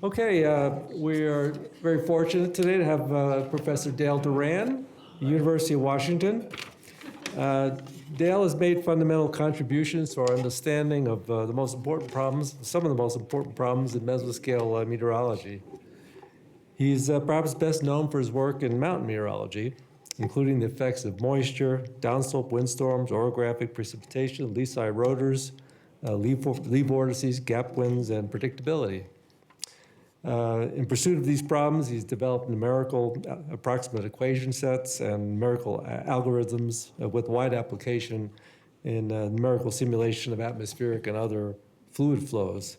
Okay, we are very fortunate today to have Professor Dale Durran, University of Washington. Dale has made fundamental contributions to our understanding of the most important problems, some of the most important problems in mesoscale meteorology. He's perhaps best known for his work in mountain meteorology, including the effects of moisture, downslope windstorms, orographic precipitation, lee-side rotors, lee vortices, gap winds, and predictability. In pursuit of these problems, he's developed numerical approximate equation sets and numerical algorithms with wide application in numerical simulation of atmospheric and other fluid flows.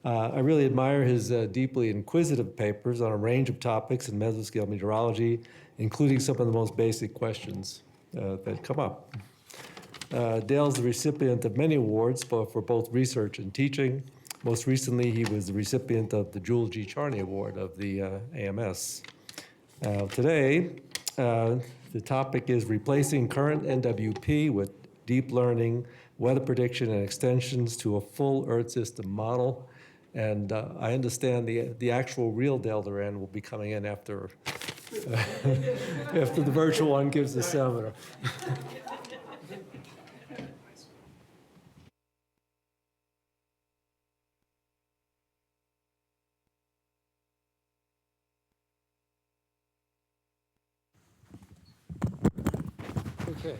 I really admire his deeply inquisitive papers on a range of topics in mesoscale meteorology, including some of the most basic questions that come up. Dale's the recipient of many awards for both research and teaching. Most recently, he was the recipient of the Jules G. Charney Award of the AMS. Today, the topic is replacing current NWP with deep learning, weather prediction, and extensions to a full Earth system model. And I understand the actual real Dale Durran will be coming in after, after the virtual one gives the seminar. Okay.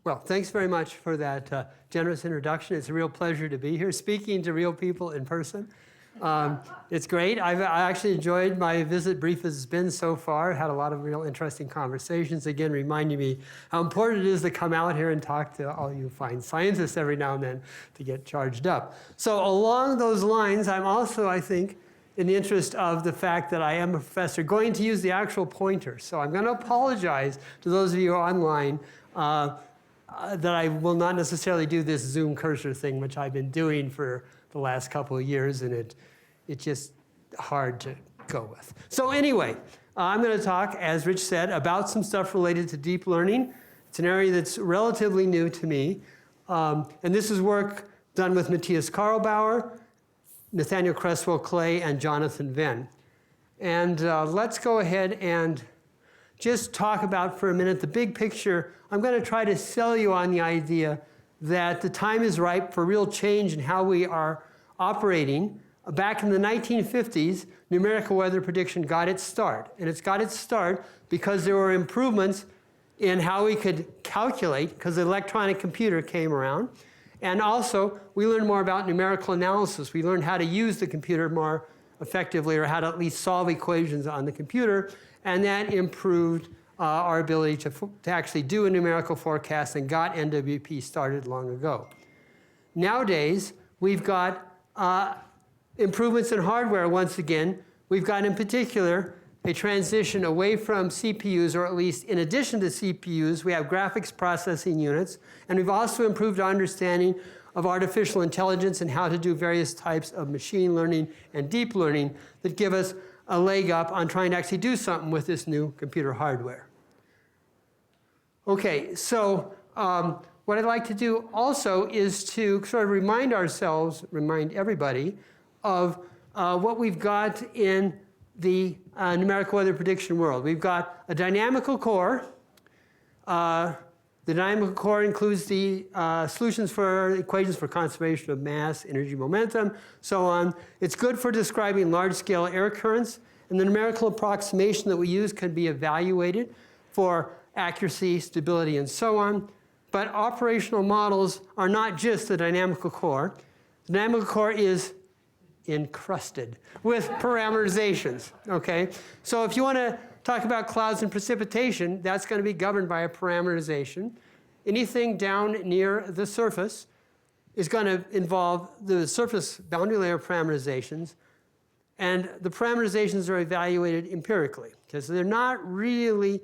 Well, thanks very much for that generous introduction. It's a real pleasure to be here, speaking to real people in person. It's great. I actually enjoyed my visit, brief as it's been so far. Had a lot of real interesting conversations. Again, reminding me how important it is to come out here and talk to all you fine scientists every now and then to get charged up. So along those lines, I'm also, I think, in the interest of the fact that I am a professor, going to use the actual pointer. So I'm going to apologize to those of you online that I will not necessarily do this Zoom cursor thing, which I've been doing for the last couple of years, and it's just hard to go with. So anyway, I'm going to talk, as Rich said, about some stuff related to deep learning. It's an area that's relatively new to me. And this is work done with Matthias Karlbauer, Nathaniel Cresswell Clay, and Jonathan Venn. And let's go ahead and just talk about for a minute the big picture. I'm going to try to sell you on the idea that the time is ripe for real change in how we are operating. Back in the 1950s, numerical weather prediction got its start. And it's got its start because there were improvements in how we could calculate, because the electronic computer came around. And also, we learned more about numerical analysis. We learned how to use the computer more effectively, or how to at least solve equations on the computer. And that improved our ability to actually do a numerical forecast, and got NWP started long ago. Nowadays, we've got improvements in hardware once again. We've got, in particular, a transition away from CPUs, or at least in addition to CPUs, we have graphics processing units. And we've also improved our understanding of artificial intelligence and how to do various types of machine learning and deep learning that give us a leg up on trying to actually do something with this new computer hardware. Okay, so what I'd like to do also is to sort of remind ourselves, remind everybody, of what we've got in the numerical weather prediction world. We've got a dynamical core. The dynamical core includes the solutions for equations for conservation of mass, energy, momentum, so on. It's good for describing large-scale air currents, and the numerical approximation that we use can be evaluated for accuracy, stability, and so on. But operational models are not just the dynamical core. The dynamical core is encrusted with parameterizations, okay? So if you want to talk about clouds and precipitation, that's going to be governed by a parameterization. Anything down near the surface is going to involve the surface boundary layer parameterizations, and the parameterizations are evaluated empirically, because they're not really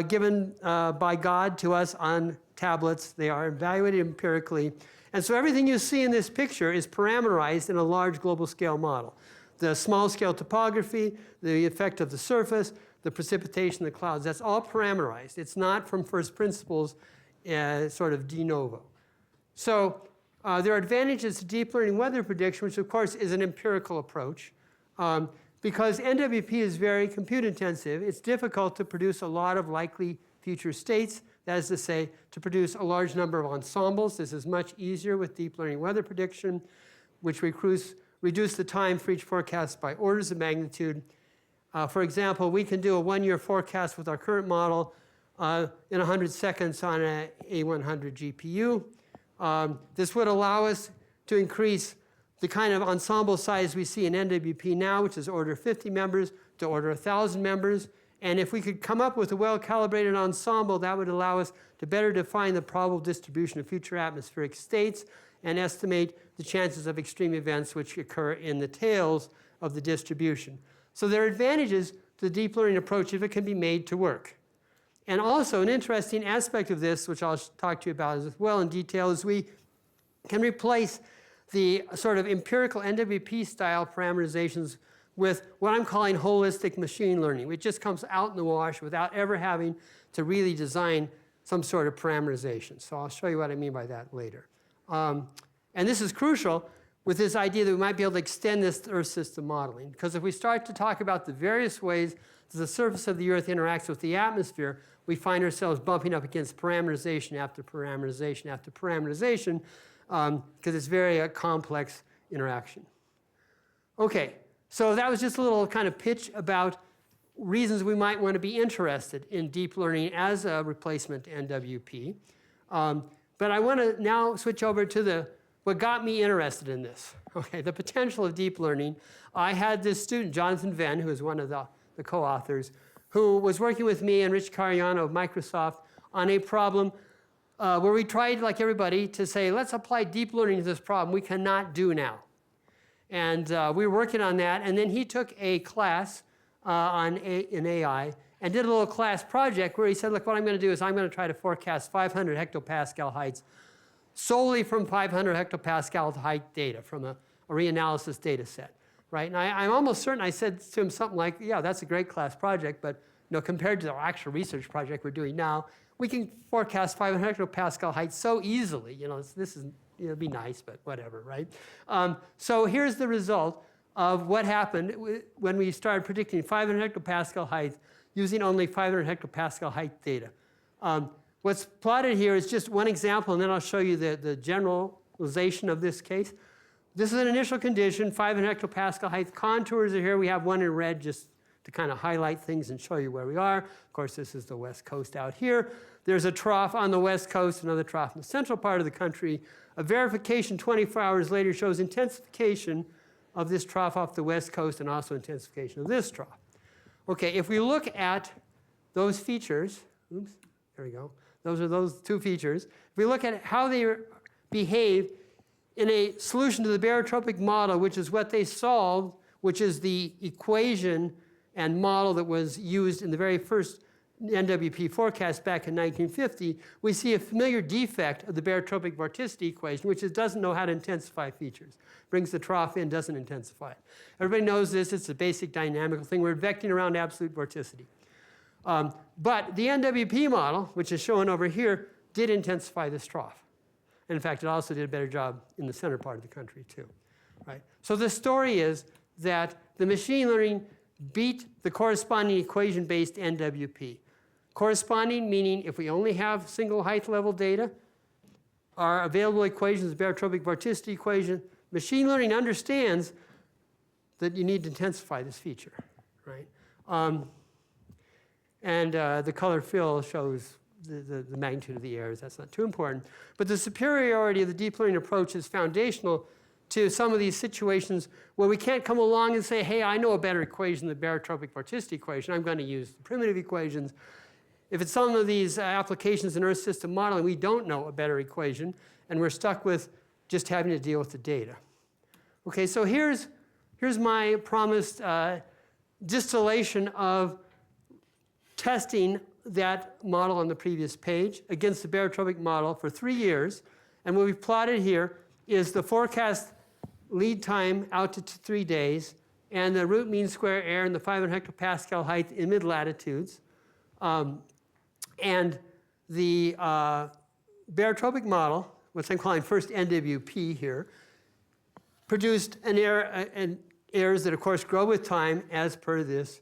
given by God to us on tablets. They are evaluated empirically. And so everything you see in this picture is parameterized in a large global scale model. The small scale topography, the effect of the surface, the precipitation, the clouds, that's all parameterized. It's not from first principles, sort of de novo. So There are advantages to deep learning weather prediction, which of course is an empirical approach. Because NWP is very compute intensive, it's difficult to produce a lot of likely future states. That is to say, to produce a large number of ensembles. This is much easier with deep learning weather prediction, which reduce the time for each forecast by orders of magnitude. For example, we can do a 1-year forecast with our current model in 100 seconds on an A100 GPU. This would allow us to increase the kind of ensemble size we see in NWP now, which is order 50 members, to order 1,000 members. And if we could come up with a well-calibrated ensemble, that would allow us to better define the probable distribution of future atmospheric states and estimate the chances of extreme events which occur in the tails of the distribution. So there are advantages to the deep learning approach if it can be made to work. And also an interesting aspect of this, which I'll talk to you about as well in detail, is we can replace the sort of empirical NWP style parameterizations with what I'm calling holistic machine learning, which just comes out in the wash without ever having to really design some sort of parameterization. So I'll show you what I mean by that later. And this is crucial with this idea that we might be able to extend this to Earth system modeling. Because if we start to talk about the various ways that the surface of the Earth interacts with the atmosphere, we find ourselves bumping up against parameterization after parameterization after parameterization, because it's very complex interaction. Okay, so that was just a little kind of pitch about reasons we might want to be interested in deep learning as a replacement to NWP. But I want to now switch over to what got me interested in this. Okay, the potential of deep learning. I had this student, Jonathan Venn, who is one of the co-authors, who was working with me and Rich Cariano of Microsoft on a problem where we tried, like everybody, to say, let's apply deep learning to this problem we cannot do now. And we were working on that. And then he took a class in AI and did a little class project where he said, look, what I'm going to do is I'm going to try to forecast 500 hectopascal heights solely from 500 hectopascal height data from a reanalysis data set. Right? And I'm almost certain I said to him something like, yeah, that's a great class project, but compared to the actual research project we're doing now, we can forecast 500 hectopascal heights so easily. This is, it'd be nice, but whatever, right? So here's the result of what happened when we started predicting 500 hectopascal heights using only 500 hectopascal height data. What's plotted here is just one example, and then I'll show you the generalization of this case. This is an initial condition, 500 hectopascal height. Contours are here. We have one in red just to kind of highlight things and show you where we are. Of course, this is the West Coast out here. There's a trough on the West Coast, another trough in the central part of the country. A verification 24 hours later shows intensification of this trough off the West Coast and also intensification of this trough. Okay, if we look at those features, oops, there we go. Those are those two features. If we look at how they behave in a solution to the barotropic model, which is what they solved, which is the equation and model that was used in the very first NWP forecast back in 1950, we see a familiar defect of the barotropic vorticity equation, which is doesn't know how to intensify features. Brings the trough in, doesn't intensify it. Everybody knows this. It's a basic dynamical thing. We're vectoring around absolute vorticity. But the NWP model, which is shown over here, did intensify this trough. And in fact, it also did a better job in the center part of the country, too. Right? So the story is that the machine learning beat the corresponding equation-based NWP. Corresponding meaning if we only have single height level data, our available equation is the barotropic vorticity equation. Machine learning understands that you need to intensify this feature. Right? The color fill shows the magnitude of the errors. That's not too important. But the superiority of the deep learning approach is foundational to some of these situations where we can't come along and say, hey, I know a better equation than the barotropic vorticity equation. I'm going to use the primitive equations. If it's some of these applications in Earth system modeling, we don't know a better equation, and we're stuck with just having to deal with the data. Okay, so here's my promised distillation of testing that model on the previous page against the barotropic model for 3 years. And what we've plotted here is the forecast lead time out to 3 days and the root mean square error and the 500 hectopascal height in mid-latitudes. And the barotropic model what I'm calling first NWP here, produced an error, and errors that, of course, grow with time as per this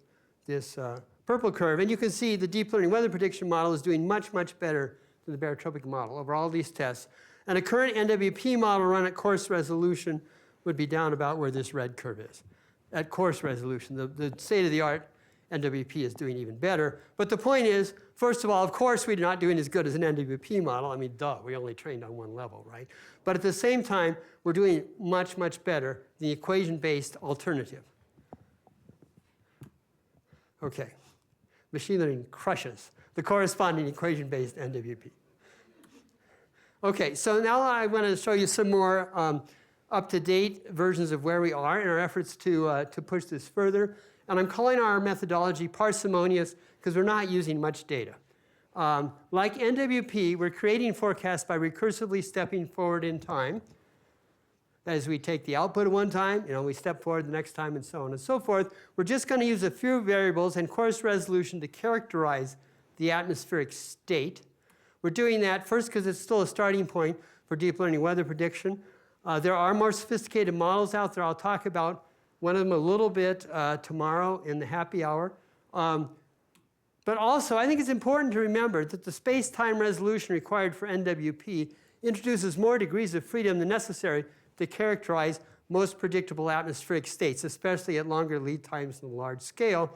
purple curve. And you can see the deep learning weather prediction model is doing much, much better than the barotropic model over all these tests. And a current NWP model run at coarse resolution would be down about where this red curve is. At coarse resolution, the state-of-the-art NWP is doing even better. But the point is, first of all, of course, we're not doing as good as an NWP model. I mean, duh, we only trained on one level, right? But at the same time, we're doing much, much better than the equation-based alternative. Okay. Machine learning crushes the corresponding equation-based NWP. Okay, so now I want to show you some more up-to-date versions of where we are in our efforts to push this further. And I'm calling our methodology parsimonious because we're not using much data. Like NWP, we're creating forecasts by recursively stepping forward in time. That is, we take the output at one time, we step forward the next time, and so on and so forth. We're just going to use a few variables and coarse resolution to characterize the atmospheric state. We're doing that first because it's still a starting point for deep learning weather prediction. There are more sophisticated models out there. I'll talk about one of them a little bit tomorrow in the happy hour. But also, I think it's important to remember that the space-time resolution required for NWP introduces more degrees of freedom than necessary to characterize most predictable atmospheric states, especially at longer lead times and large scale.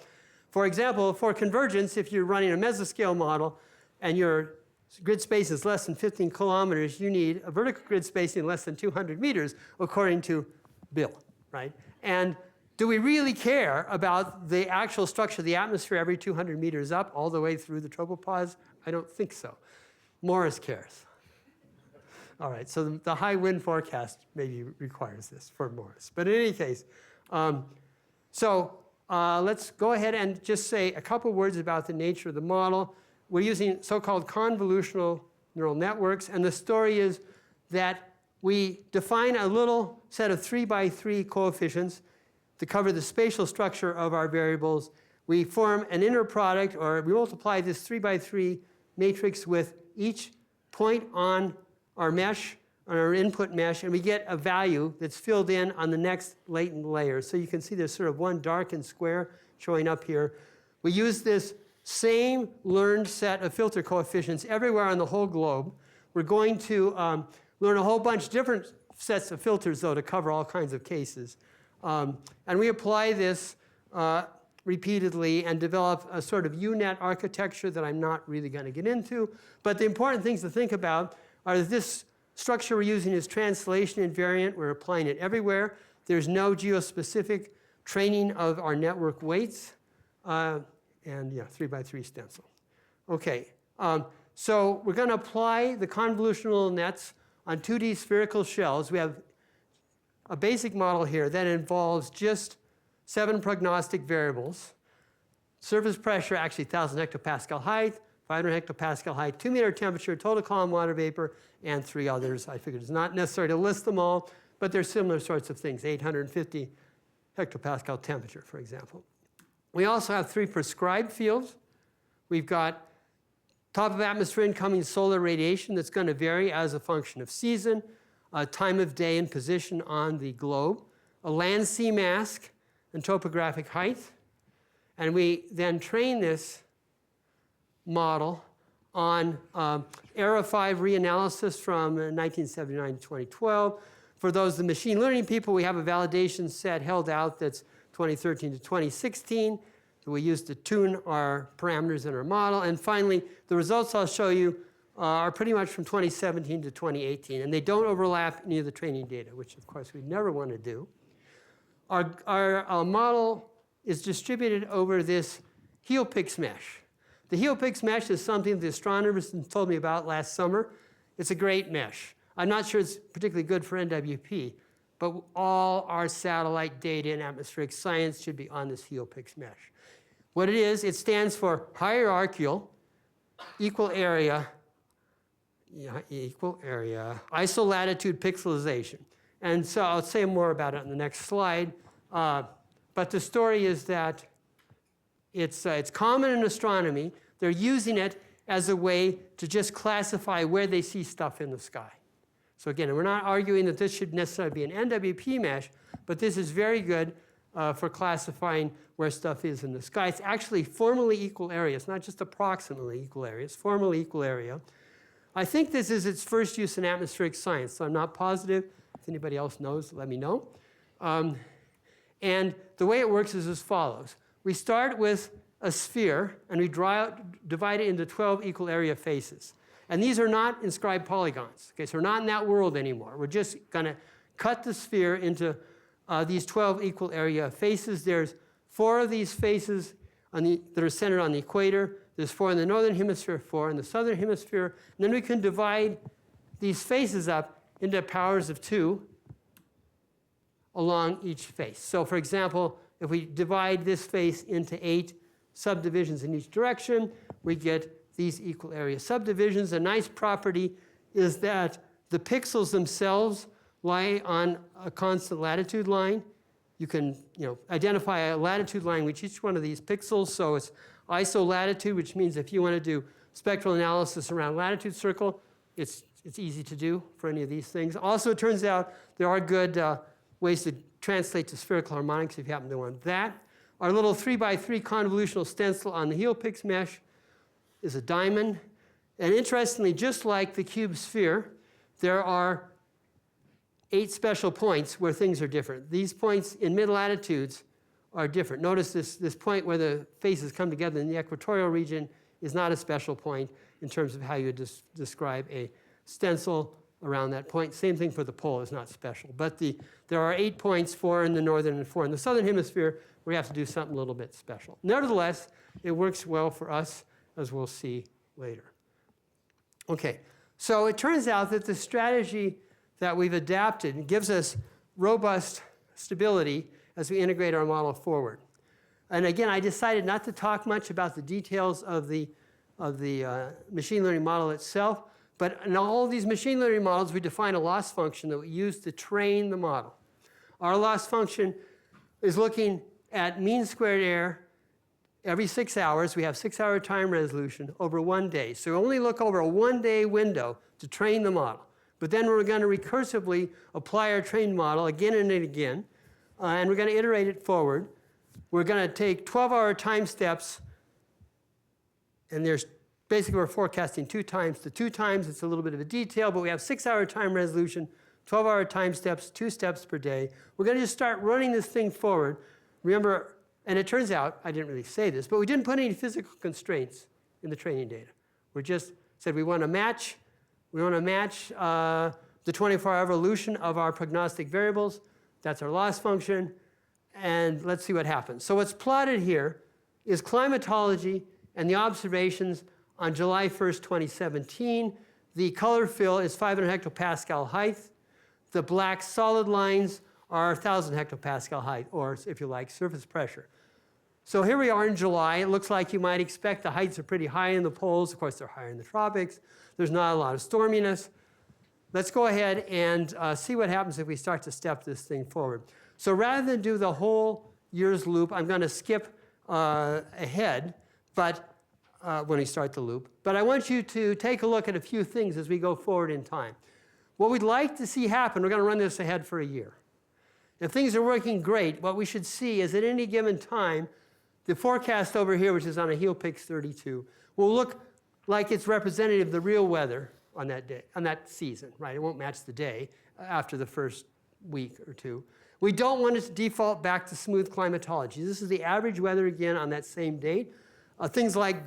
For example, for convergence, if you're running a mesoscale model and your grid space is less than 15 kilometers, you need a vertical grid spacing less than 200 meters, according to Bill, right? And do we really care about the actual structure of the atmosphere every 200 meters up all the way through the tropopause? I don't think so. Morris cares. All right, so the high wind forecast maybe requires this for Morris. But in any case, let's go ahead and just say a couple words about the nature of the model. We're using so-called convolutional neural networks, and the story is that we define a little set of 3x3 coefficients to cover the spatial structure of our variables. We form an inner product, or we multiply this 3x3 matrix with each point on our mesh, on our input mesh, and we get a value that's filled in on the next latent layer. So you can see there's sort of one darkened square showing up here. We use this same learned set of filter coefficients everywhere on the whole globe. We're going to learn a whole bunch of different sets of filters, though, to cover all kinds of cases. And we apply this repeatedly and develop a sort of UNet architecture that I'm not really going to get into. But the important things to think about are that this structure we're using is translation invariant. We're applying it everywhere. There's no geospecific training of our network weights. And yeah, 3x3 stencil. Okay, so we're going to apply the convolutional nets on 2D spherical shells. We have a basic model here that involves just 7 prognostic variables. Surface pressure, actually 1,000 hectopascal height, 500 hectopascal height, 2 meter temperature, total column water vapor, and 3 others. I figured it's not necessary to list them all, but they're similar sorts of things, 850 hectopascal temperature, for example. We also have 3 prescribed fields. We've got top of atmosphere incoming solar radiation that's going to vary as a function of season, time of day and position on the globe, a land sea mask, and topographic height. And we then train this model on ERA 5 reanalysis from 1979 to 2012. For those the machine learning people, we have a validation set held out that's 2013 to 2016 that we use to tune our parameters in our model. And finally, the results I'll show you are pretty much from 2017 to 2018, and they don't overlap any of the training data, which of course we never want to do. Our model is distributed over this HEOPIX mesh. The HEOPIX mesh is something the astronomers told me about last summer. It's a great mesh. I'm not sure it's particularly good for NWP, but all our satellite data in atmospheric science should be on this HEOPIX mesh. What it is, it stands for hierarchical, equal area, isolatitude pixelization. And so I'll say more about it on the next slide. But the story is that it's common in astronomy. They're using it as a way to just classify where they see stuff in the sky. So again, we're not arguing that this should necessarily be an NWP mesh, but this is very good for classifying where stuff is in the sky. It's actually formally equal area. It's not just approximately equal area. It's formally equal area. I think this is its first use in atmospheric science, so I'm not positive. If anybody else knows, let me know. And the way it works is as follows. We start with a sphere, and we divide it into 12 equal area faces. And these are not inscribed polygons. Okay, so we're not in that world anymore. We're just going to cut the sphere into these 12 equal area faces. There's 4 of these faces that are centered on the equator. There's 4 in the northern hemisphere, 4 in the southern hemisphere. And then we can divide these faces up into powers of 2 along each face. So for example, if we divide this face into 8 subdivisions in each direction, we get these equal area subdivisions. A nice property is that the pixels themselves lie on a constant latitude line. You can identify a latitude line with each one of these pixels. So it's isolatitude, which means if you want to do spectral analysis around latitude circle, it's easy to do for any of these things. Also, it turns out there are good ways to translate to spherical harmonics if you happen to want that. Our little 3x3 convolutional stencil on the HELIPX mesh is a diamond. And interestingly, just like the cube sphere, there are 8 special points where things are different. These points in mid-latitudes are different. Notice this point where the faces come together in the equatorial region is not a special point in terms of how you describe a stencil around that point. Same thing for the pole, is not special. But there are 8 points, 4 in the northern and 4 in the southern hemisphere, where you have to do something a little bit special. Nevertheless, it works well for us, as we'll see later. Okay, so it turns out that the strategy that we've adapted gives us robust stability as we integrate our model forward. And again, I decided not to talk much about the details of the machine learning model itself, but in all of these machine learning models, we define a loss function that we use to train the model. Our loss function is looking at mean squared error every 6 hours. We have 6-hour time resolution over 1 day. So we only look over a 1-day window to train the model. But then we're going to recursively apply our trained model again and again, and we're going to iterate it forward. We're going to take 12-hour time steps, and there's basically we're forecasting 2 times. The 2 times, it's a little bit of a detail, but we have 6-hour time resolution, 12-hour time steps, 2 steps per day. We're going to just start running this thing forward. Remember, and it turns out, I didn't really say this, but we didn't put any physical constraints in the training data. We just said we want to match the 24-hour evolution of our prognostic variables. That's our loss function. And let's see what happens. So what's plotted here is climatology and the observations on July 1st, 2017. The color fill is 500 hectopascal height. The black solid lines are 1,000 hectopascal height, or if you like, surface pressure. So here we are in July. It looks like you might expect the heights are pretty high in the poles. Of course, they're higher in the tropics. There's not a lot of storminess. Let's go ahead and see what happens if we start to step this thing forward. So rather than do the whole year's loop, I'm going to skip ahead when we start the loop. But I want you to take a look at a few things as we go forward in time. What we'd like to see happen, we're going to run this ahead for a year. If things are working great, what we should see is at any given time, the forecast over here, which is on a HELIPX 32, will look like it's representative of the real weather on that day, on that season, right? It won't match the day after the first week or two. We don't want it to default back to smooth climatology. This is the average weather again on that same date. Things like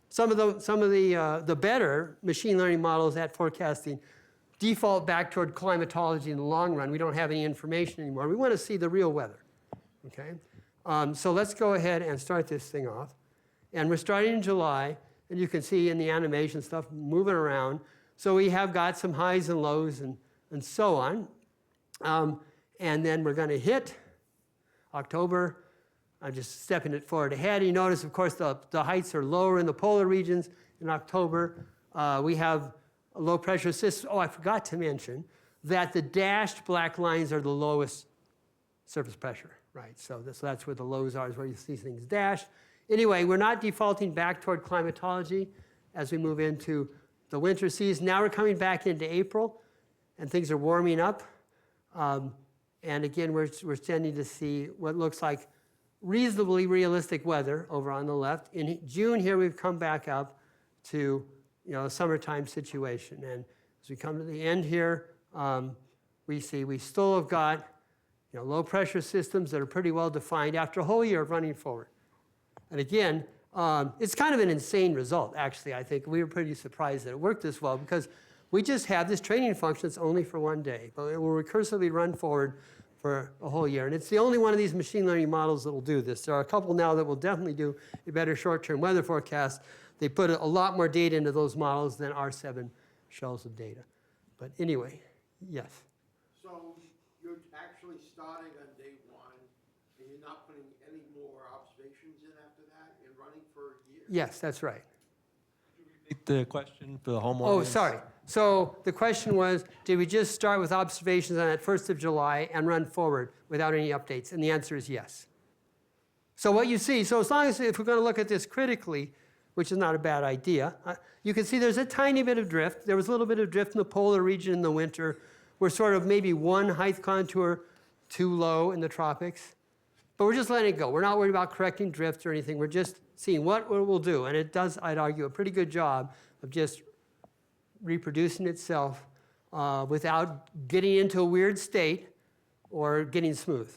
some of the better machine learning models at forecasting default back toward climatology in the long run. We don't have any information anymore. We want to see the real weather, okay? So let's go ahead and start this thing off. And we're starting in July, and you can see in the animation stuff moving around. So we have got some highs and lows and so on. And then we're going to hit October. I'm just stepping it forward ahead. You notice, of course, the heights are lower in the polar regions in October. We have a low pressure system. Oh, I forgot to mention that the dashed black lines are the lowest surface pressure, right? So that's where the lows are, is where you see things dashed. Anyway, we're not defaulting back toward climatology as we move into the winter season. Now we're coming back into April. and things are warming up. And again, we're tending to see what looks like reasonably realistic weather over on the left. In June here, we've come back up to a summertime situation. And as we come to the end here, we see we still have got low pressure systems that are pretty well defined after a whole year of running forward. And again, it's kind of an insane result, actually. I think we were pretty surprised that it worked this well because we just have this training function that's only for one day, but it will recursively run forward for a whole year. And it's the only one of these machine learning models that will do this. There are a couple now that will definitely do a better short-term weather forecast. They put a lot more data into those models than our 7 shells of data. But anyway, yes. So you're actually starting on day 1, and you're not putting any more observations in after that? You're running for a year? Yes, that's right. Repeat the question for the home Oh, audience. sorry. So the question was, did we just start with observations on that 1st of July and run forward without any updates? And the answer is yes. So what you see, so as long as, if we're going to look at this critically, which is not a bad idea, you can see there's a tiny bit of drift. There was a little bit of drift in the polar region in the winter. We're sort of maybe one height contour too low in the tropics. But we're just letting it go. We're not worried about correcting drift or anything. We're just seeing what it will do. And it does, I'd argue, a pretty good job of just reproducing itself without getting into a weird state or getting smooth.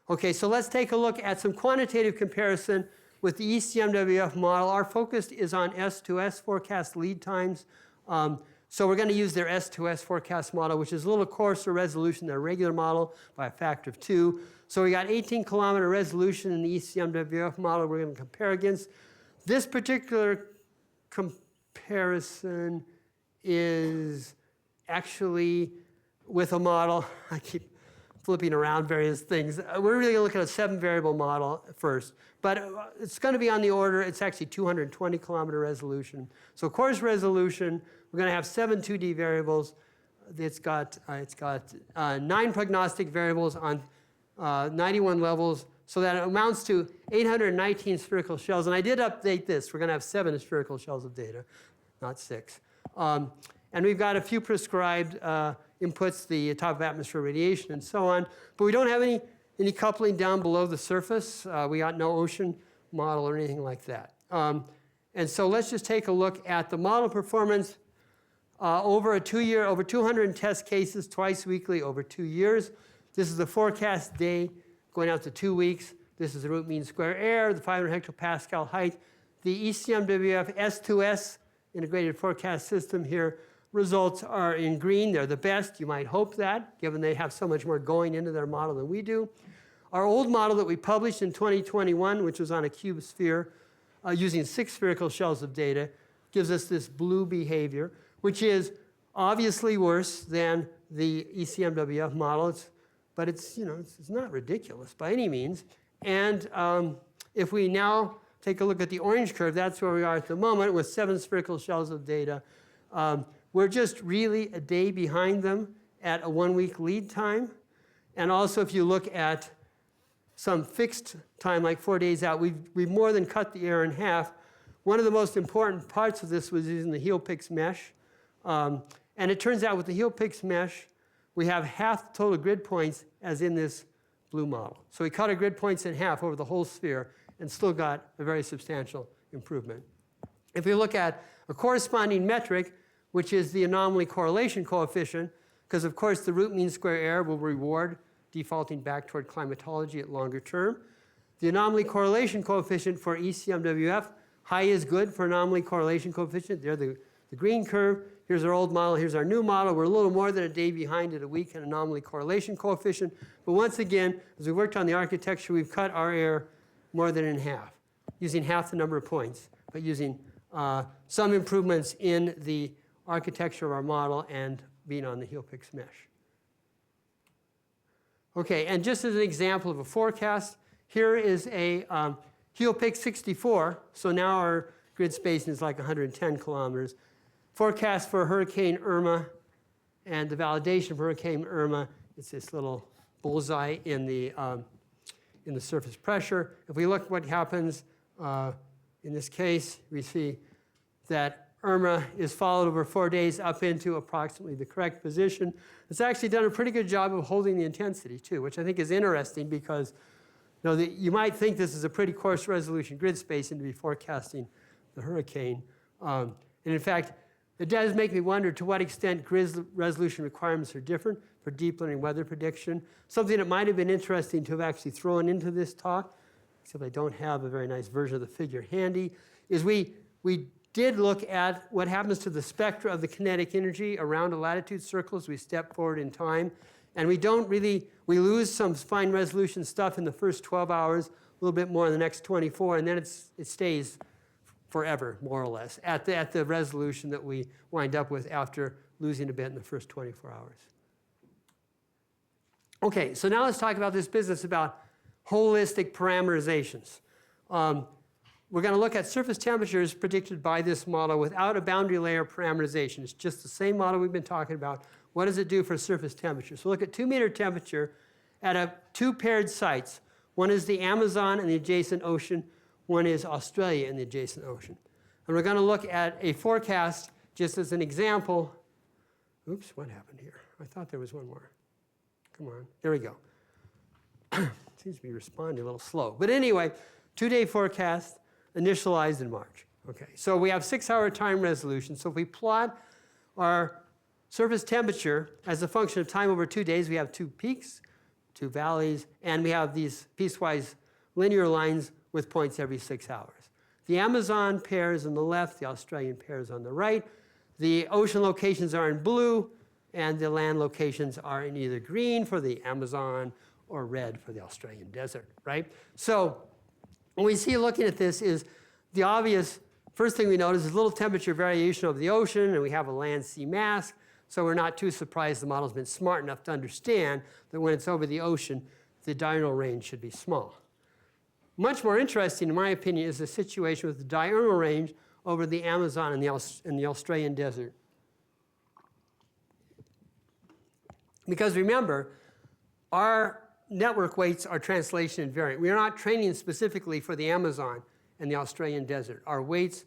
Okay, so let's take a look at some quantitative comparison with the ECMWF model. Our focus is on S2S forecast lead times. So we're going to use their S2S forecast model, which is a little coarser resolution than their regular model by a factor of 2. So we got 18-kilometer resolution in the ECMWF model we're going to compare against. This particular comparison is actually with a model. I keep flipping around various things. We're really going to look at a 7-variable model first. But it's going to be on the order, it's actually 220-kilometer resolution. So coarse resolution, we're going to have 7 2D variables. It's got 9 prognostic variables on 91 levels. So that amounts to 819 spherical shells. And I did update this. We're going to have 7 spherical shells of data, not 6. And we've got a few prescribed inputs, the top of atmosphere radiation and so on. But we don't have any coupling down below the surface. We got no ocean model or anything like that. And so let's just take a look at the model performance over a 2-year, over 200 test cases, twice weekly over 2 years. This is the forecast day going out to 2 weeks. This is the root mean square error, the 500 hectopascal height. The ECMWF S2S integrated forecast system here, results are in green. They're the best. You might hope that, given they have so much more going into their model than we do. Our old model that we published in 2021, which was on a cube sphere, using 6 spherical shells of data, gives us this blue behavior, which is obviously worse than the ECMWF model. But it's not ridiculous by any means. And if we now take a look at the orange curve, that's where we are at the moment with 7 spherical shells of data. We're just really a day behind them at a 1-week lead time. And also, if you look at some fixed time, like 4 days out, we've more than cut the error in half. One of the most important parts of this was using the HELPIX mesh. And it turns out with the HELPIX mesh, we have half the total grid points as in this blue model. So we cut our grid points in half over the whole sphere and still got a very substantial improvement. If we look at a corresponding metric, which is the anomaly correlation coefficient, because of course the root mean square error will reward defaulting back toward climatology at longer term. The anomaly correlation coefficient for ECMWF, high is good for anomaly correlation coefficient. They're the green curve. Here's our old model, here's our new model. We're a little more than a day behind at a week in anomaly correlation coefficient. But once again, as we worked on the architecture, we've cut our error more than in half, using half the number of points, but using some improvements in the architecture of our model and being on the HELPIX mesh. Okay, and just as an example of a forecast, here is a HELPIX 64. So now our grid spacing is like 110 kilometers. Forecast for Hurricane Irma and the validation for Hurricane Irma, it's this little bullseye in the surface pressure. If we look at what happens in this case, we see that Irma is followed over 4 days up into approximately the correct position. It's actually done a pretty good job of holding the intensity too, which I think is interesting because you might think this is a pretty coarse resolution grid spacing to be forecasting the hurricane. And in fact, it does make me wonder to what extent grid resolution requirements are different for deep learning weather prediction. Something that might have been interesting to have actually thrown into this talk, except I don't have a very nice version of the figure handy, is we did look at what happens to the spectra of the kinetic energy around a latitude circle as we step forward in time. And we lose some fine resolution stuff in the first 12 hours, a little bit more in the next 24, and then it stays forever, more or less, at the resolution that we wind up with after losing a bit in the first 24 hours. Okay, so now let's talk about this business about holistic parameterizations. We're going to look at surface temperatures predicted by this model without a boundary layer parameterization. It's just the same model we've been talking about. What does it do for surface temperature? So look at 2-meter temperature at two paired sites. One is the Amazon and the adjacent ocean. One is Australia and the adjacent ocean. And we're going to look at a forecast just as an example. Oops, what happened here? I thought there was one more. Come on, there we go. Seems to be responding a little slow. But anyway, 2-day forecast initialized in March. Okay, so we have 6-hour time resolution. So if we plot our surface temperature as a function of time over 2 days, we have 2 peaks, 2 valleys, and we have these piecewise linear lines with points every 6 hours. The Amazon pairs on the left, the Australian pairs on the right. The ocean locations are in blue, and the land locations are in either green for the Amazon or red for the Australian desert, right? So when we see looking at this is the obvious first thing we notice is little temperature variation over the ocean, and we have a land-sea mask, so we're not too surprised the model's been smart enough to understand that when it's over the ocean, the diurnal range should be small. Much more interesting, in my opinion, is the situation with the diurnal range over the Amazon and the Australian desert. Because remember, our network weights are translation invariant. We are not training specifically for the Amazon and the Australian desert. Our weights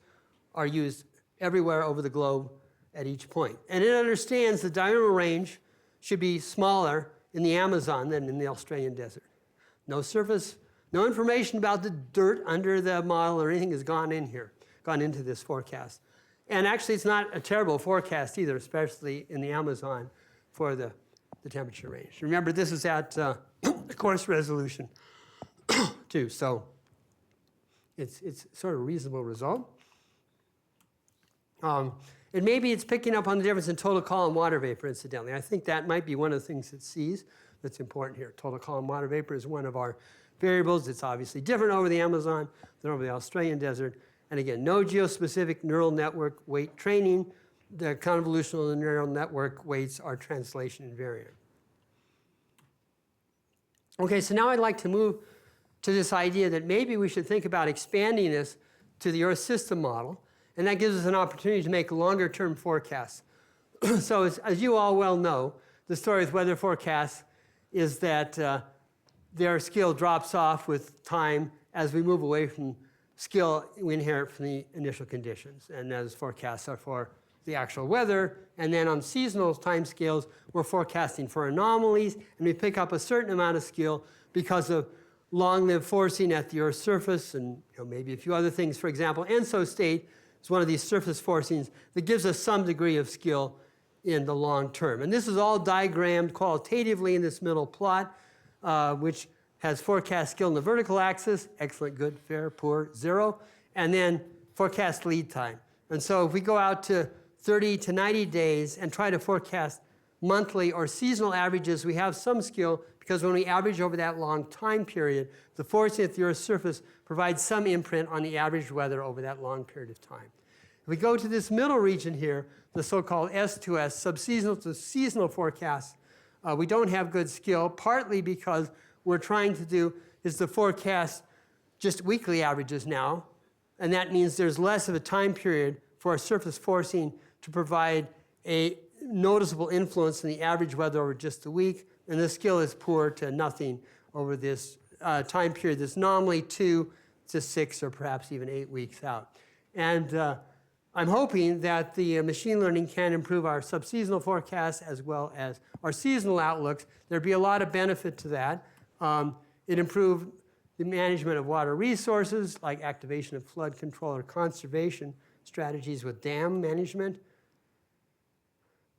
are used everywhere over the globe at each point. And it understands the diurnal range should be smaller in the Amazon than in the Australian desert. No surface, no information about the dirt under the model or anything has gone into this forecast. And actually, it's not a terrible forecast either, especially in the Amazon for the temperature range. Remember, this is at coarse resolution too, so it's sort of a reasonable result. And maybe it's picking up on the difference in total column water vapor, incidentally. I think that might be one of the things it sees that's important here. Total column water vapor is one of our variables. It's obviously different over the Amazon than over the Australian desert. And again, no geospecific neural network weight training. The convolutional neural network weights are translation invariant. Okay, so now I'd like to move to this idea that maybe we should think about expanding this to the Earth system model, and that gives us an opportunity to make longer-term forecasts. So as you all well know, the story with weather forecasts is that their skill drops off with time as we move away from skill we inherit from the initial conditions, and as forecasts are for the actual weather. And then on seasonal timescales, we're forecasting for anomalies, and we pick up a certain amount of skill because of long-lived forcing at the Earth's surface, and maybe a few other things. For example, ENSO state is one of these surface forcings that gives us some degree of skill in the long term. And this is all diagrammed qualitatively in this middle plot, which has forecast skill in the vertical axis, excellent, good, fair, poor, 0, and then forecast lead time. And so if we go out to 30 to 90 days and try to forecast monthly or seasonal averages, we have some skill because when we average over that long time period, the forcing at the Earth's surface provides some imprint on the average weather over that long period of time. If we go to this middle region here, the so-called S2S, subseasonal to seasonal forecasts, we don't have good skill, partly because we're trying to do is to forecast just weekly averages now, and that means there's less of a time period for a surface forcing to provide a noticeable influence in the average weather over just a week, and the skill is poor to nothing over this time period that's normally 2 to 6 or perhaps even 8 weeks out. And I'm hoping that the machine learning can improve our subseasonal forecasts as well as our seasonal outlooks. There'd be a lot of benefit to that. It improved the management of water resources, like activation of flood control or conservation strategies with dam management.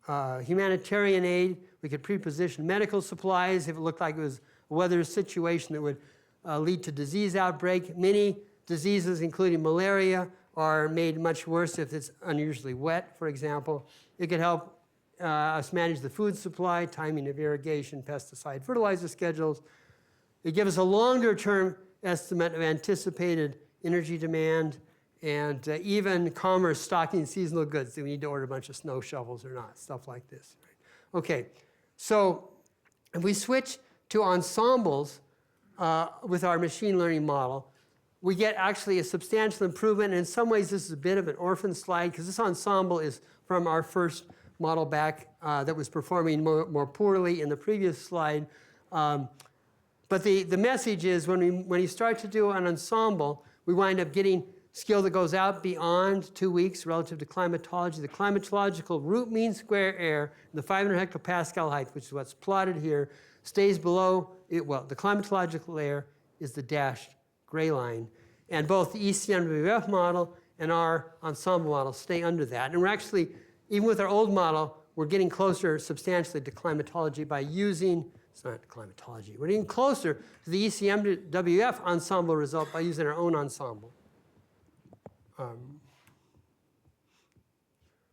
Humanitarian aid, we could pre-position medical supplies if it looked like it was a weather situation that would lead to disease outbreak. Many diseases, including malaria, are made much worse if it's unusually wet, for example. It could help us manage the food supply, timing of irrigation, pesticide, fertilizer schedules. It gives us a longer-term estimate of anticipated energy demand and even commerce stocking seasonal goods. Do we need to order a bunch of snow shovels or not? Stuff like this. Okay, so if we switch to ensembles with our machine learning model, we get actually a substantial improvement. And in some ways, this is a bit of an orphan slide because this ensemble is from our first model back that was performing more poorly in the previous slide. But the message is when you start to do an ensemble, we wind up getting skill that goes out beyond 2 weeks relative to climatology. The climatological root mean square error, the 500 hectopascal height, which is what's plotted here, stays below it. Well, the climatological error is the dashed gray line. And both the ECMWF model and our ensemble model stay under that. And we're actually, even with our old model, we're getting closer substantially to climatology by using, it's not climatology, we're getting closer to the ECMWF ensemble result by using our own ensemble.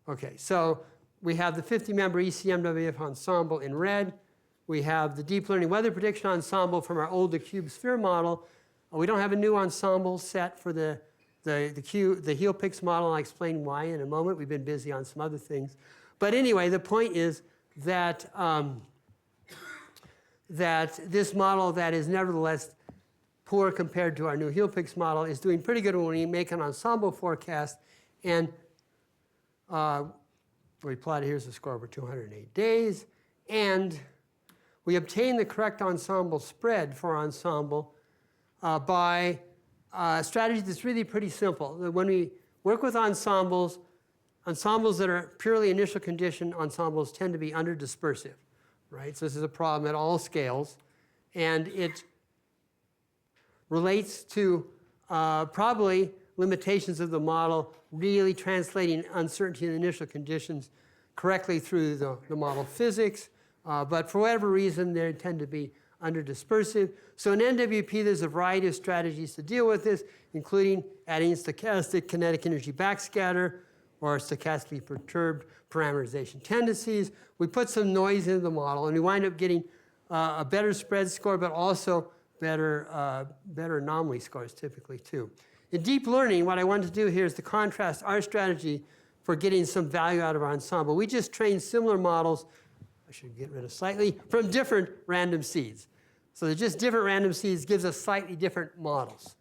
Okay, so we have the 50-member ECMWF ensemble in red. We have the deep learning weather prediction ensemble from our older cube sphere model. We don't have a new ensemble set for the HEALPIX model. I'll explain why in a moment. We've been busy on some other things. But anyway, the point is that, that this model that is nevertheless poor compared to our new HEALPIX model is doing pretty good when we make an ensemble forecast. And we plotted, here's the score over 208 days. And we obtain the correct ensemble spread for ensemble by a strategy that's really pretty simple. When we work with ensembles that are purely initial condition ensembles tend to be under-dispersive, right? So this is a problem at all scales. And it relates to probably limitations of the model really translating uncertainty in initial conditions correctly through the model physics. But for whatever reason, they tend to be under-dispersive. So in NWP, there's a variety of strategies to deal with this, including adding stochastic kinetic energy backscatter or stochastically perturbed parameterization tendencies. We put some noise into the model, and we wind up getting a better spread score, but also better anomaly scores typically too. In deep learning, what I want to do here is to contrast our strategy for getting some value out of our ensemble. We just trained similar models, I should get rid of slightly, from different random seeds. So they're just different random seeds gives us slightly different models.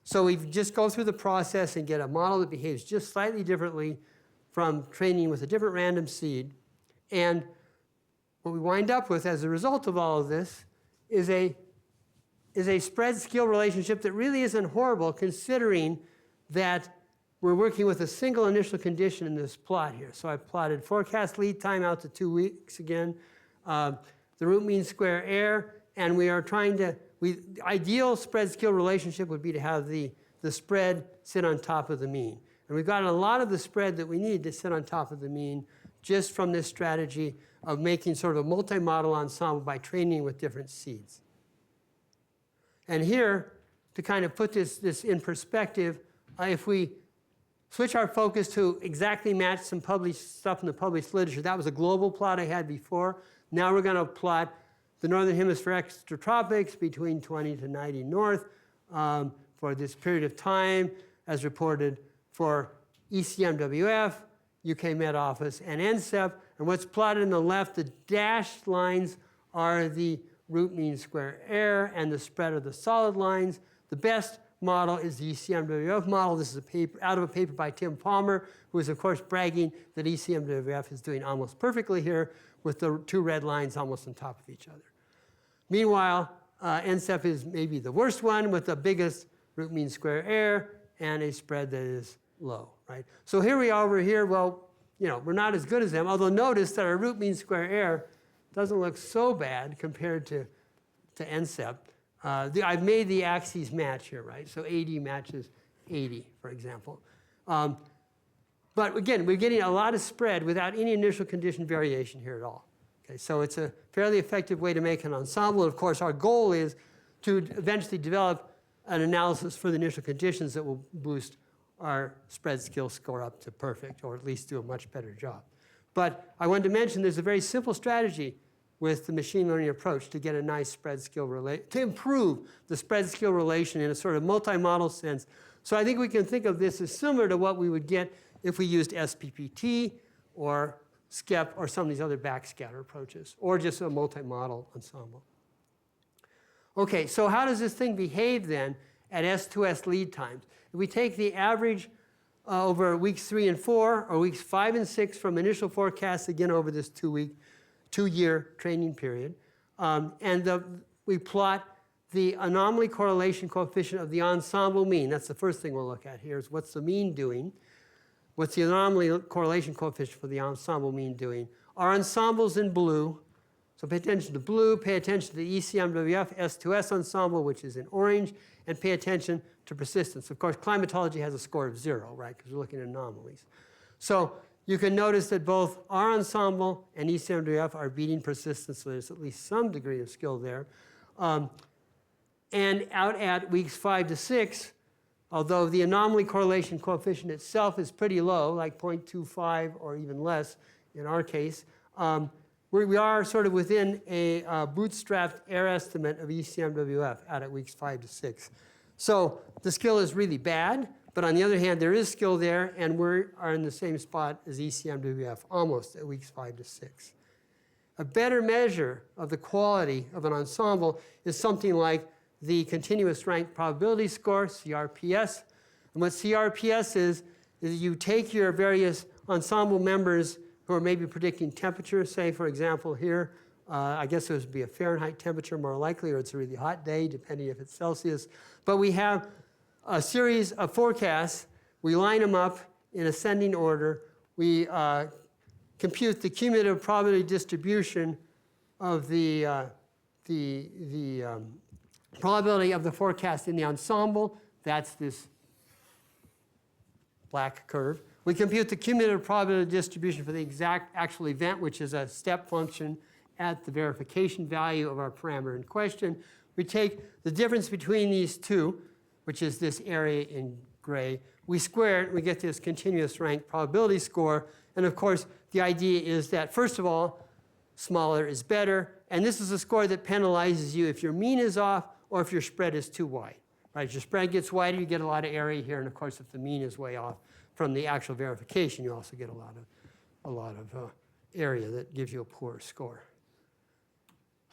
So we just go through the process and get a model that behaves just slightly differently from training with a different random seed. And what we wind up with as a result of all of this is a spread skill relationship that really isn't horrible considering that we're working with a single initial condition in this plot here. So I plotted forecast lead time out to 2 weeks again, the root mean square error, and we are trying to, ideal spread skill relationship would be to have the spread sit on top of the mean. And we've gotten a lot of the spread that we need to sit on top of the mean just from this strategy of making sort of a multi-model ensemble by training with different seeds. And here, to kind of put this in perspective, if we switch our focus to exactly match some published stuff in the published literature, that was a global plot I had before. Now we're going to plot the northern hemisphere extratropics between 20 to 90 north for this period of time, as reported for ECMWF, UK Met Office, and NCEP. And what's plotted on the left, the dashed lines are the root mean square error and the spread of the solid lines. The best model is the ECMWF model. This is a paper, out of a paper by Tim Palmer, who is, of course, bragging that ECMWF is doing almost perfectly here with the two red lines almost on top of each other. Meanwhile, NCEP is maybe the worst one with the biggest root mean square error and a spread that is low, right? So here we are over here. Well, we're not as good as them, although notice that our root mean square error doesn't look so bad compared to NCEP. I've made the axes match here, right? So 80 matches 80, for example. But again, we're getting a lot of spread without any initial condition variation here at all. Okay, so it's a fairly effective way to make an ensemble. Of course, our goal is to eventually develop an analysis for the initial conditions that will boost our spread skill score up to perfect, or at least do a much better job. But I wanted to mention there's a very simple strategy with the machine learning approach to get a nice spread skill to improve the spread skill relation in a sort of multi-model sense. So I think we can think of this as similar to what we would get if we used SPPT or SCEP or some of these other backscatter approaches, or just a multi-model ensemble. Okay, so how does this thing behave then at S2S lead times? If we take the average over weeks 3 and 4, or weeks 5 and 6 from initial forecasts, again over this 2-year training period, we plot the anomaly correlation coefficient of the ensemble mean. That's the first thing we'll look at here, is what's the mean doing? What's the anomaly correlation coefficient for the ensemble mean doing? Our ensemble's in blue, so pay attention to blue, pay attention to the ECMWF S2S ensemble, which is in orange, and pay attention to persistence. Of course, climatology has a score of 0, right, because we're looking at anomalies. So you can notice that both our ensemble and ECMWF are beating persistence, so there's at least some degree of skill there. And out at weeks 5 to 6, although the anomaly correlation coefficient itself is pretty low, like 0.25 or even less in our case, we are sort of within a bootstrapped error estimate of ECMWF out at weeks 5 to 6. So the skill is really bad, but on the other hand, there is skill there, and we are in the same spot as ECMWF, almost at weeks 5 to 6. A better measure of the quality of an ensemble is something like the continuous rank probability score, CRPS. And what CRPS is you take your various ensemble members who are maybe predicting temperature, say, for example, here, I guess it would be a Fahrenheit temperature more likely, or it's a really hot day, depending if it's Celsius. But we have a series of forecasts. We line them up in ascending order. We compute the cumulative probability distribution of the probability of the forecast in the ensemble. That's this black curve. We compute the cumulative probability distribution for the exact actual event, which is a step function at the verification value of our parameter in question. We take the difference between these two, which is this area in gray. We square it, we get this continuous rank probability score. And of course, the idea is that, first of all, smaller is better. And this is a score that penalizes you if your mean is off or if your spread is too wide. Right? As your spread gets wider, you get a lot of area here. And of course, if the mean is way off from the actual verification, you also get a lot of area that gives you a poor score.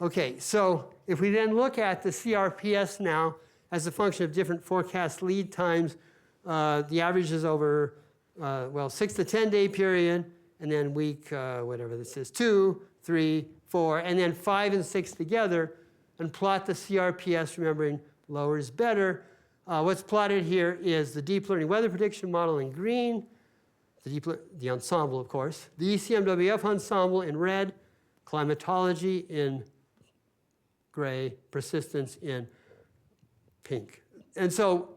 Okay, so if we then look at the CRPS now as a function of different forecast lead times, the average is over, 6 to 10 day period, and then week, whatever this is, 2, 3, 4, and then 5 and 6 together, and plot the CRPS, remembering lower is better. What's plotted here is the deep learning weather prediction model in green, the ensemble, of course, the ECMWF ensemble in red, climatology in gray, persistence in pink. And so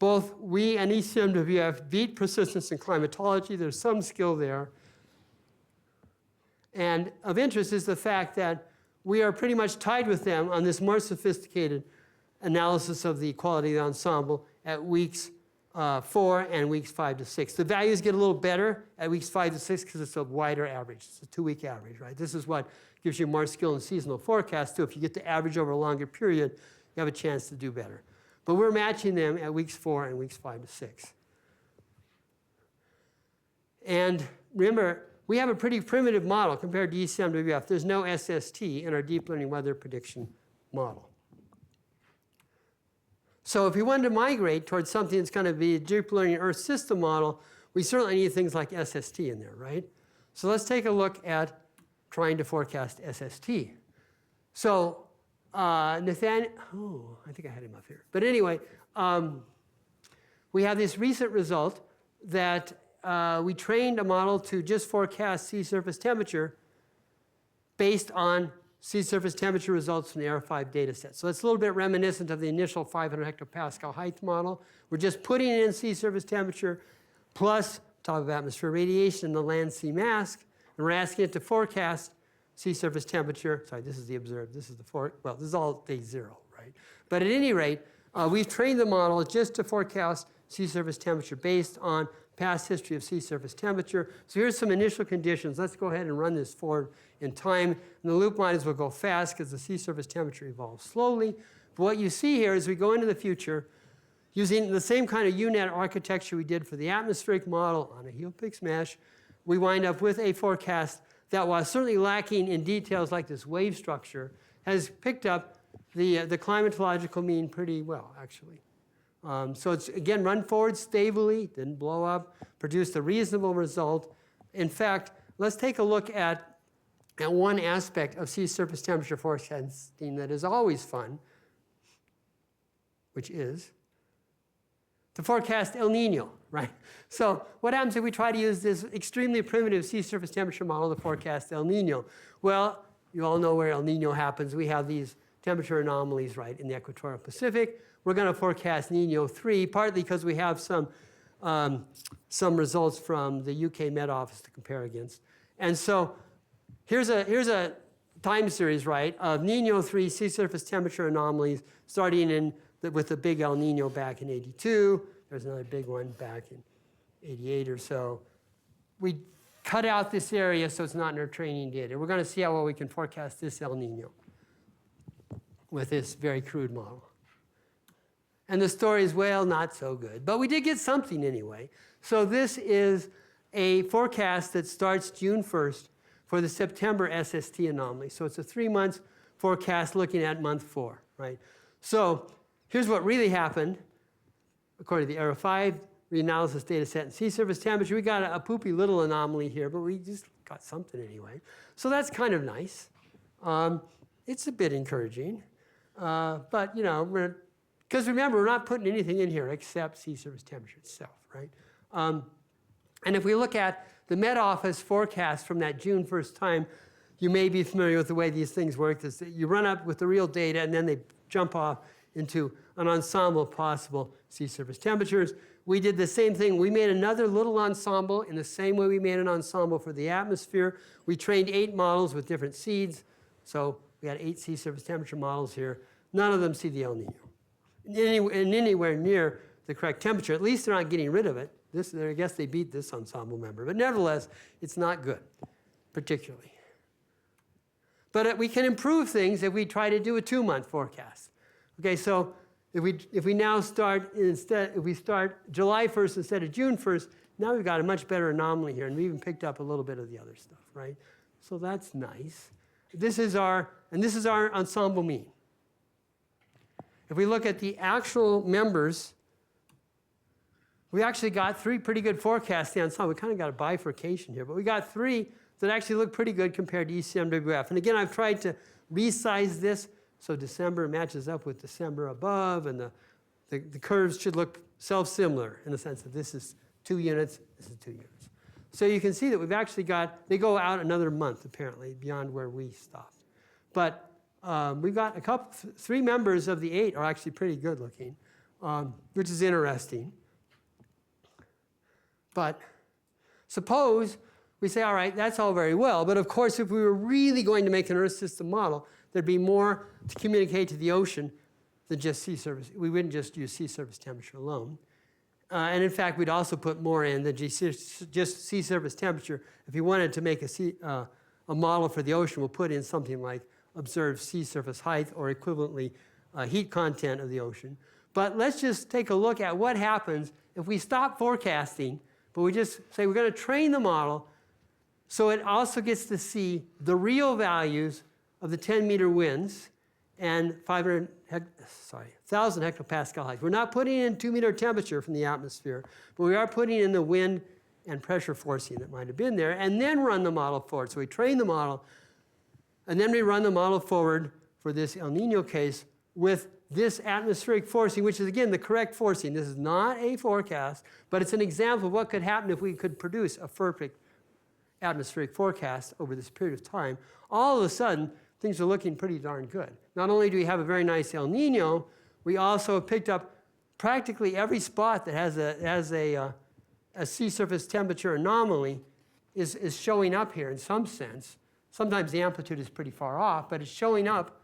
both we and ECMWF beat persistence in climatology. There's some skill there. And of interest is the fact that we are pretty much tied with them on this more sophisticated analysis of the quality of the ensemble at weeks 4 and weeks 5 to 6. The values get a little better at weeks 5 to 6 because it's a wider average. It's a 2-week average, right? This is what gives you more skill in seasonal forecast too. If you get the average over a longer period, you have a chance to do better. But we're matching them at weeks 4 and weeks 5 to 6. And remember, we have a pretty primitive model compared to ECMWF. There's no SST in our deep learning weather prediction model. So if we wanted to migrate towards something that's going to be a deep learning Earth system model, we certainly need things like SST in there, right? So let's take a look at trying to forecast SST. So I think I had him up here. But anyway, we have this recent result that we trained a model to just forecast sea surface temperature based on sea surface temperature results from the AR5 data set. So it's a little bit reminiscent of the initial 500 hectopascal height model. We're just putting in sea surface temperature plus top of atmosphere radiation in the land sea mask, and we're asking it to forecast sea surface temperature. Sorry, this is the observed. This is the well, this is all day 0, right? But at any rate, we've trained the model just to forecast sea surface temperature based on past history of sea surface temperature. So here's some initial conditions. Let's go ahead and run this forward in time. And the loop lines will go fast because the sea surface temperature evolves slowly. But what you see here is we go into the future using the same kind of UNet architecture we did for the atmospheric model on a HealPix mesh. We wind up with a forecast that, while certainly lacking in details like this wave structure, has picked up the climatological mean pretty well, actually. So it's, again, run forward stably, didn't blow up, produced a reasonable result. In fact, let's take a look at one aspect of sea surface temperature forecasting that is always fun, which is to forecast El Nino, right? So what happens if we try to use this extremely primitive sea surface temperature model to forecast El Nino? Well, you all know where El Nino happens. We have these temperature anomalies, right, in the equatorial Pacific. We're going to forecast Nino 3, partly because we have some results from the UK Met Office to compare against. And so here's a time series, right, of Nino 3 sea surface temperature anomalies starting with the big El Nino back in 82. There's another big one back in 88 or so. We cut out this area so it's not in our training data. We're going to see how well we can forecast this El Nino with this very crude model. And the story is, well, not so good. But we did get something anyway. So this is a forecast that starts June 1st for the September SST anomaly. So it's a 3-month forecast looking at month 4, right? So here's what really happened. According to the ARO5 reanalysis data set and sea surface temperature, we got a poopy little anomaly here, but we just got something anyway. So that's kind of nice. It's a bit encouraging. But, you know, because remember, we're not putting anything in here except sea surface temperature itself, right? And if we look at the Met Office forecast from that June 1st time, you may be familiar with the way these things work. Is that you run up with the real data, and then they jump off into an ensemble of possible sea surface temperatures. We did the same thing. We made another little ensemble in the same way we made an ensemble for the atmosphere. We trained 8 models with different seeds. So we had 8 sea surface temperature models here. None of them see the El Nino. Anywhere near the correct temperature. At least they're not getting rid of it. I guess they beat this ensemble member. But nevertheless, it's not good, particularly. But we can improve things if we try to do a 2-month forecast. Okay, so if we now start if we start July 1st instead of June 1st, now we've got a much better anomaly here, and we even picked up a little bit of the other stuff, right? So that's nice. This is our ensemble mean. If we look at the actual members, we actually got 3 pretty good forecasts in the ensemble. We kind of got a bifurcation here, but we got 3 that actually look pretty good compared to ECMWF. And again, I've tried to resize this so December matches up with December above, and the curves should look self-similar in the sense that this is 2 units, this is 2 units. So you can see that we've actually got, they go out another month apparently beyond where we stopped. But we got 3 members of the 8 are actually pretty good looking, which is interesting. But suppose we say, all right, that's all very well, but of course, if we were really going to make an Earth system model, there'd be more to communicate to the ocean than just sea surface. We wouldn't just use sea surface temperature alone. And in fact, we'd also put more in than just sea surface temperature. If you wanted to make a model for the ocean, we'll put in something like observed sea surface height or equivalently heat content of the ocean. But let's just take a look at what happens if we stop forecasting, but we just say we're going to train the model so it also gets to see the real values of the 10-meter winds and 1,000 hectopascal height. We're not putting in 2-meter temperature from the atmosphere, but we are putting in the wind and pressure forcing that might have been there, and then run the model forward. So we train the model, and then we run the model forward for this El Nino case with this atmospheric forcing, which is, again, the correct forcing. This is not a forecast, but it's an example of what could happen if we could produce a perfect atmospheric forecast over this period of time. All of a sudden, things are looking pretty darn good. Not only do we have a very nice El Nino, we also have picked up practically every spot that has a sea surface temperature anomaly is showing up here in some sense. Sometimes the amplitude is pretty far off, but it's showing up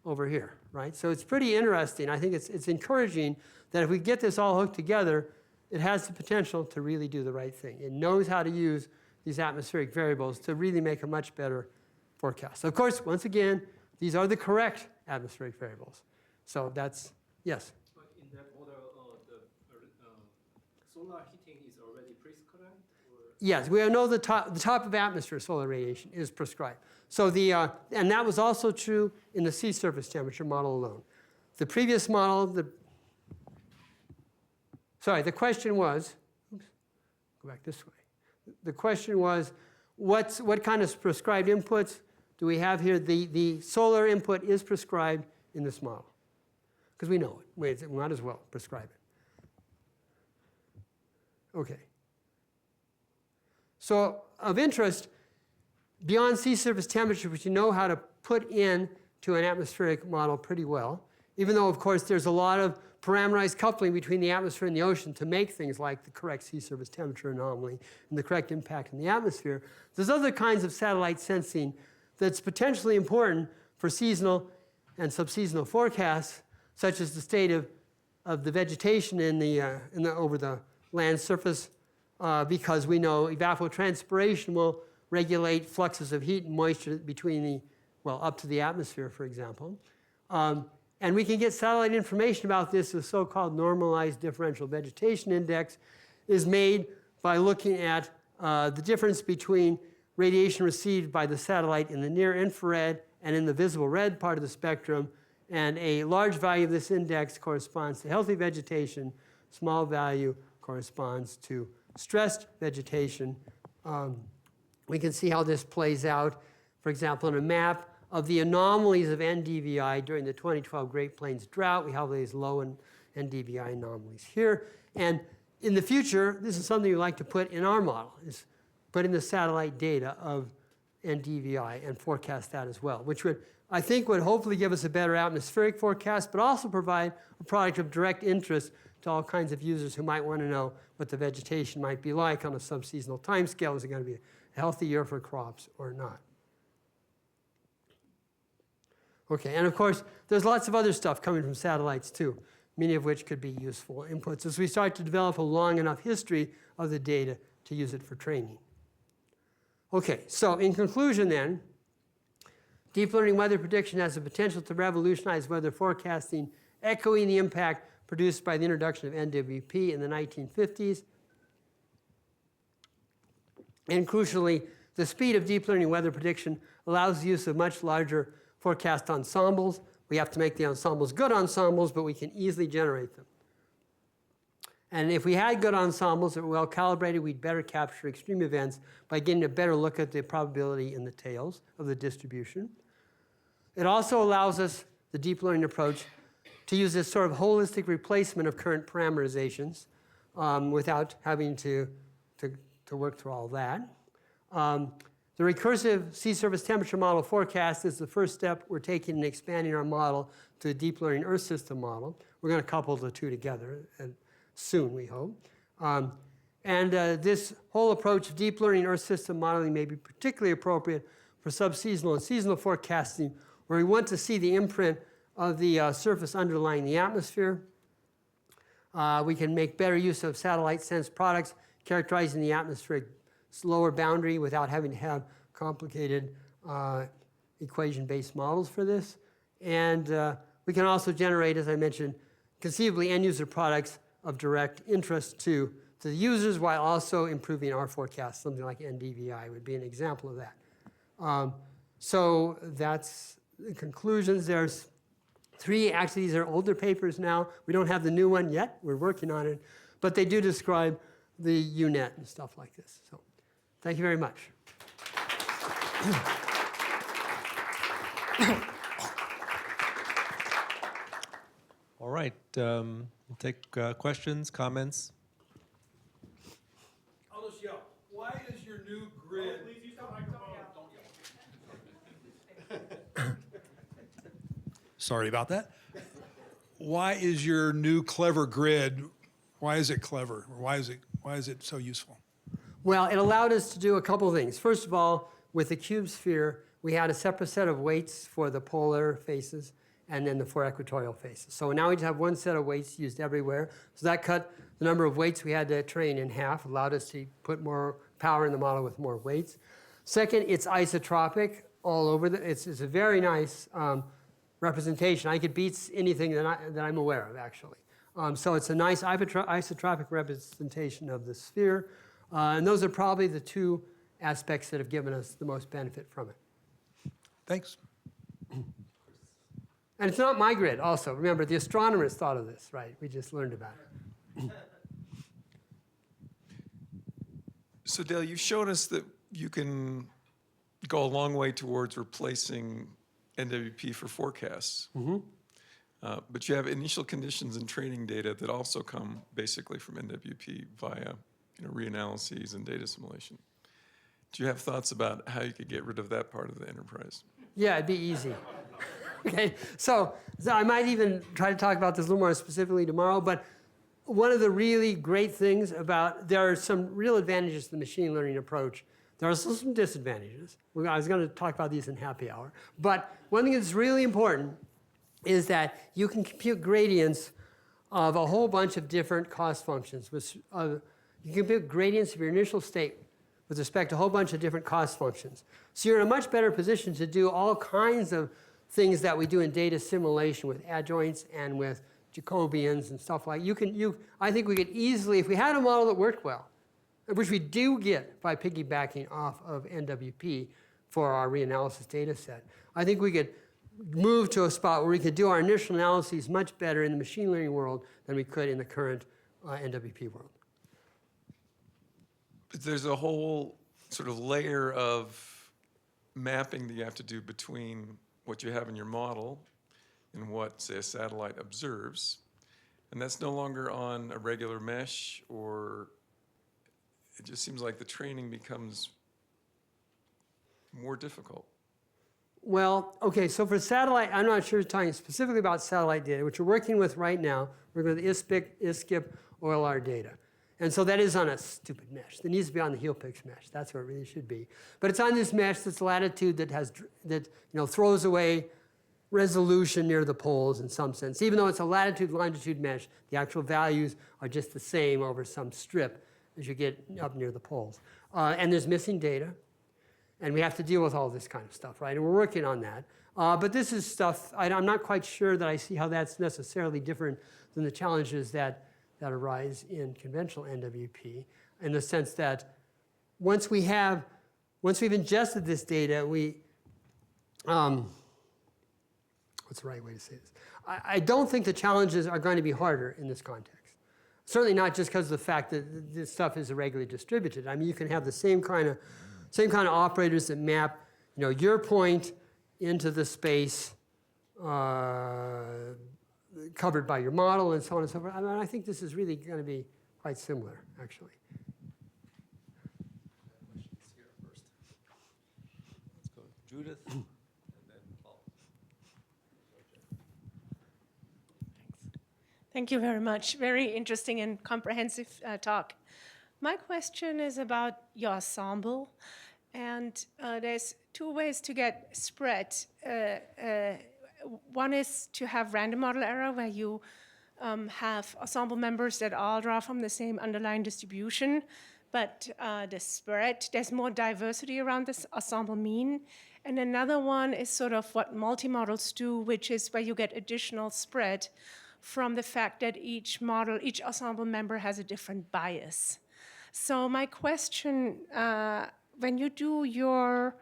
over here, right? So it's pretty interesting. I think it's encouraging that if we get this all hooked together, it has the potential to really do the right thing. It knows how to use these atmospheric variables to really make a much better forecast. Of course, once again, these are the correct atmospheric variables. So that's, yes? But in that model, the solar heating is already prescribed? Or? Yes, we know the top of atmosphere solar radiation is prescribed. So and that was also true in the sea surface temperature model alone. The previous model, the question was, oops, go back this way. The question was, what kind of prescribed inputs do we have here? The solar input is prescribed in this model, because we know it. We might as well prescribe it. Okay. So of interest, beyond sea surface temperature, which you know how to put in to an atmospheric model pretty well, even though, of course, there's a lot of parameterized coupling between the atmosphere and the ocean to make things like the correct sea surface temperature anomaly and the correct impact in the atmosphere, there's other kinds of satellite sensing that's potentially important for seasonal and subseasonal forecasts, such as the state of the vegetation over the land surface, because we know evapotranspiration will regulate fluxes of heat and moisture between up to the atmosphere, for example. And we can get satellite information about this. The so-called normalized differential vegetation index is made by looking at the difference between radiation received by the satellite in the near infrared and in the visible red part of the spectrum. And a large value of this index corresponds to healthy vegetation. Small value corresponds to stressed vegetation. We can see how this plays out, for example, in a map of the anomalies of NDVI during the 2012 Great Plains drought. We have these low NDVI anomalies here. And in the future, this is something we like to put in our model, is put in the satellite data of NDVI and forecast that as well, which I think would hopefully give us a better atmospheric forecast, but also provide a product of direct interest to all kinds of users who might want to know what the vegetation might be like on a subseasonal time scale. Is it going to be a healthy year for crops or not? Okay, and of course, there's lots of other stuff coming from satellites too, many of which could be useful inputs as we start to develop a long enough history of the data to use it for training. Okay, so in conclusion then, deep learning weather prediction has the potential to revolutionize weather forecasting, echoing the impact produced by the introduction of NWP in the 1950s. And crucially, the speed of deep learning weather prediction allows the use of much larger forecast ensembles. We have to make the ensembles good ensembles, but we can easily generate them. And if we had good ensembles that were well calibrated, we'd better capture extreme events by getting a better look at the probability in the tails of the distribution. It also allows us, the deep learning approach, to use this sort of holistic replacement of current parameterizations without having to work through all that. The recursive sea surface temperature model forecast is the first step we're taking in expanding our model to a deep learning Earth system model. We're going to couple the two together soon, we hope. This whole approach of deep learning Earth system modeling may be particularly appropriate for subseasonal and seasonal forecasting, where we want to see the imprint of the surface underlying the atmosphere. We can make better use of satellite sensed products characterizing the atmospheric lower boundary without having to have complicated equation-based models for this. And we can also generate, as I mentioned, conceivably end-user products of direct interest to the users while also improving our forecast. Something like NDVI would be an example of that. So that's the conclusions. There's three, actually these are older papers now. We don't have the new one yet. We're working on it. But they do describe the UNet and stuff like this. So thank you very much. we'll take questions, comments. I'll just yell. Why is your new grid? Please use the microphone. Don't yell. Sorry about that. Why is your new clever grid? Why is it clever? Or why is it so useful? Well, it allowed us to do a couple things. First of all, with the cube sphere, we had a separate set of weights for the polar faces and then the four equatorial faces. So now we just have one set of weights used everywhere. So that cut the number of weights we had to train in half, allowed us to put more power in the model with more weights. Second, it's isotropic all over. It's a very nice representation. I think it beats anything that I'm aware of, actually. So it's a nice isotropic representation of the sphere. And those are probably the two aspects that have given us the most benefit from it. Thanks. And it's not my grid also. Remember, the astronomers thought of this, right? We just learned about it. So Dale, you showed us that you can go a long way towards replacing NWP for forecasts. But you have initial conditions and training data that also come basically from NWP via reanalyses and data assimilation. Do you have thoughts about how you could get rid of that part of the enterprise? Yeah, it'd be easy. Okay, so I might even try to talk about this a little more specifically tomorrow, but one of the really great things there are some real advantages to the machine learning approach. There are also some disadvantages. I was going to talk about these in happy hour. But one thing that's really important is that you can compute gradients of a whole bunch of different cost functions. You can compute gradients of your initial state with respect to a whole bunch of different cost functions. So you're in a much better position to do all kinds of things that we do in data assimilation with adjoints and with Jacobians and stuff like I think we could easily, if we had a model that worked well, which we do get by piggybacking off of NWP for our reanalysis data set, I think we could move to a spot where we could do our initial analyses much better in the machine learning world than we could in the current NWP world. But there's a whole sort of layer of mapping that you have to do between what you have in your model and what, say, a satellite observes. And that's no longer on a regular mesh, or it just seems like the training becomes more difficult. Well, okay, so for satellite, I'm not sure talking specifically about satellite data, which we're working with right now. We're going to ISPIC, OLR data. And so that is on a stupid mesh. That needs to be on the HealPix mesh. That's what it really should be. But it's on this mesh that's latitude that throws away resolution near the poles in some sense. Even though it's a latitude-longitude mesh, the actual values are just the same over some strip as you get up near the poles. And there's missing data. And we have to deal with all this kind of stuff, right? And we're working on that. But this is stuff, I'm not quite sure that I see how that's necessarily different than the challenges that arise in conventional NWP, in the sense that once we've ingested this data, what's the right way to say this? I don't think the challenges are going to be harder in this context. Certainly not just because of the fact that this stuff is irregularly distributed. I mean, you can have the same kind of operators that map, your point into the space covered by your model and so on and so forth. I mean, I think this is really going to be quite similar, actually. Let's go with Judith and then Paul. Thank you very much. Very interesting and comprehensive talk. My question is about your ensemble. And there's two ways to get spread. One is to have random model error, where you have ensemble members that all draw from the same underlying distribution, but the spread, there's more diversity around this ensemble mean. And another one is sort of what multi-models do, which is where you get additional spread from the fact that each ensemble member has a different bias. So my question, when you do your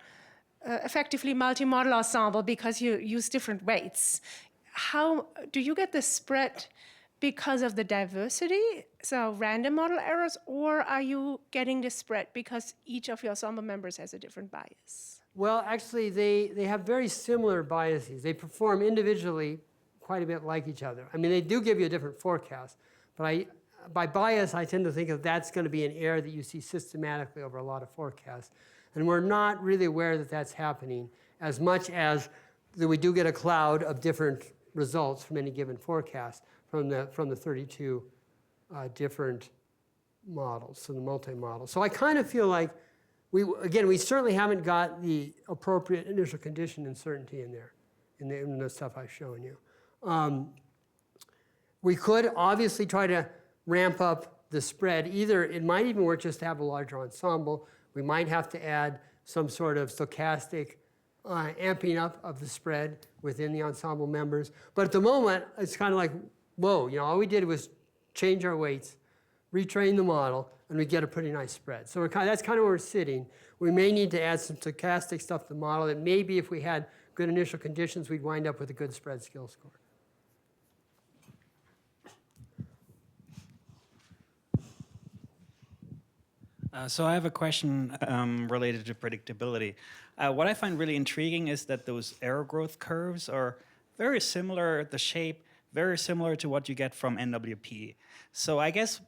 effectively multi-model ensemble, because you use different weights, how do you get the spread because of the diversity, so random model errors, or are you getting the spread because each of your ensemble members has a different bias? Well, actually, they have very similar biases. They perform individually quite a bit like each other. I mean, they do give you a different forecast, but by bias, I tend to think of that's going to be an error that you see systematically over a lot of forecasts. And we're not really aware that that's happening as much as that we do get a cloud of different results from any given forecast from the 32 different models, so the multi-model. So I kind of feel like we certainly haven't got the appropriate initial condition uncertainty in there, in the stuff I've shown you. We could obviously try to ramp up the spread. Either it might even work just to have a larger ensemble. We might have to add some sort of stochastic amping up of the spread within the ensemble members. But at the moment, it's kind of like, whoa, all we did was change our weights, retrain the model, and we get a pretty nice spread. So that's kind of where we're sitting. We may need to add some stochastic stuff to the model that maybe if we had good initial conditions, we'd wind up with a good spread skill score. So I have a question related to predictability. What I find really intriguing is that those error growth curves are very similar, the shape, very similar to what you get from NWP. So I guess